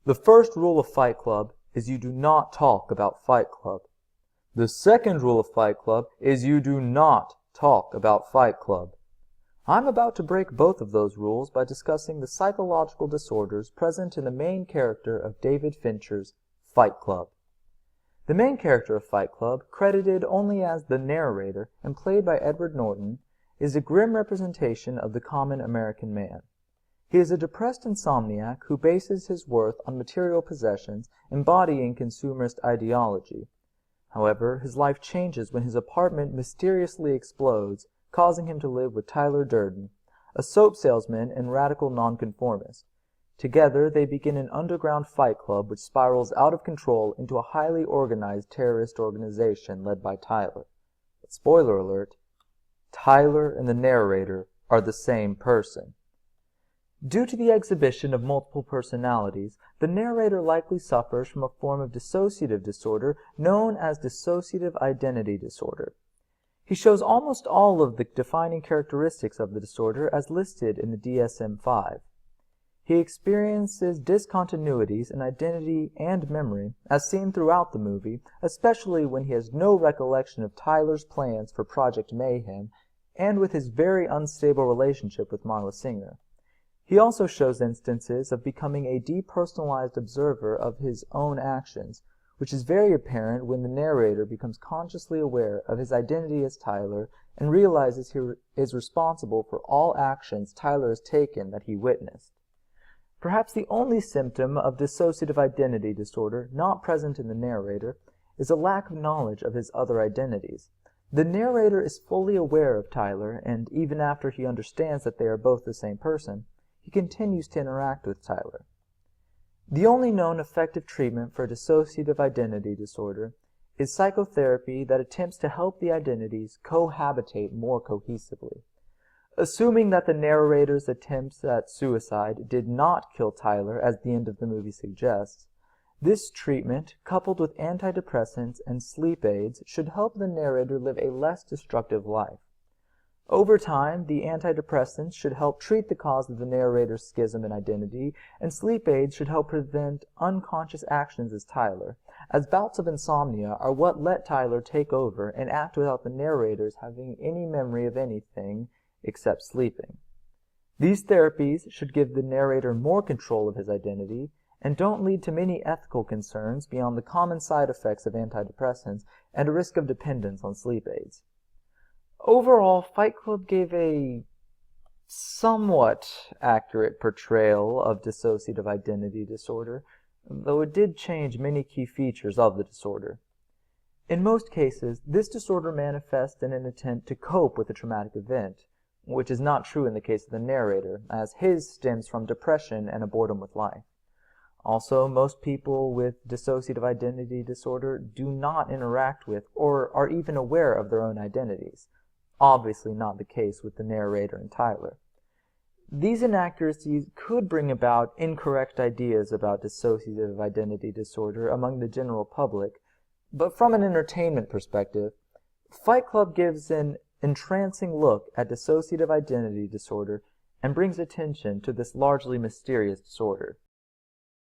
The first rule of Fight Club is you do not talk about Fight Club. The second rule of Fight Club is you do not talk about Fight Club. I'm about to break both of those rules by discussing the psychological disorders present in the main character of David Fincher's Fight Club. The main character of Fight Club, credited only as the narrator and played by Edward Norton, is a grim representation of the common American man. He is a depressed insomniac who bases his worth on material possessions, embodying consumerist ideology. However, his life changes when his apartment mysteriously explodes, causing him to live with Tyler Durden, a soap salesman and radical nonconformist. Together, they begin an underground fight club which spirals out of control into a highly organized terrorist organization led by Tyler. But spoiler alert, Tyler and the narrator are the same person. Due to the exhibition of multiple personalities, the narrator likely suffers from a form of dissociative disorder known as dissociative identity disorder. He shows almost all of the defining characteristics of the disorder as listed in the DSM-5. He experiences discontinuities in identity and memory, as seen throughout the movie, especially when he has no recollection of Tyler's plans for Project Mayhem and with his very unstable relationship with Marla Singer. He also shows instances of becoming a depersonalized observer of his own actions, which is very apparent when the narrator becomes consciously aware of his identity as Tyler and realizes he is responsible for all actions Tyler has taken that he witnessed. Perhaps the only symptom of dissociative identity disorder not present in the narrator is a lack of knowledge of his other identities. The narrator is fully aware of Tyler, and even after he understands that they are both the same person, he continues to interact with Tyler. The only known effective treatment for dissociative identity disorder is psychotherapy that attempts to help the identities cohabitate more cohesively. Assuming that the narrator's attempts at suicide did not kill Tyler, as the end of the movie suggests, this treatment, coupled with antidepressants and sleep aids, should help the narrator live a less destructive life. Over time, the antidepressants should help treat the cause of the narrator's schism in identity, and sleep aids should help prevent unconscious actions as Tyler, as bouts of insomnia are what let Tyler take over and act without the narrators having any memory of anything except sleeping. These therapies should give the narrator more control of his identity and don't lead to many ethical concerns beyond the common side effects of antidepressants and a risk of dependence on sleep aids. Overall, Fight Club gave a somewhat accurate portrayal of dissociative identity disorder, though it did change many key features of the disorder. In most cases, this disorder manifests in an attempt to cope with a traumatic event, which is not true in the case of the narrator, as his stems from depression and a boredom with life. Also, most people with dissociative identity disorder do not interact with or are even aware of their own identities. Obviously not the case with the narrator and Tyler. These inaccuracies could bring about incorrect ideas about dissociative identity disorder among the general public, but from an entertainment perspective, Fight Club gives an entrancing look at dissociative identity disorder and brings attention to this largely mysterious disorder.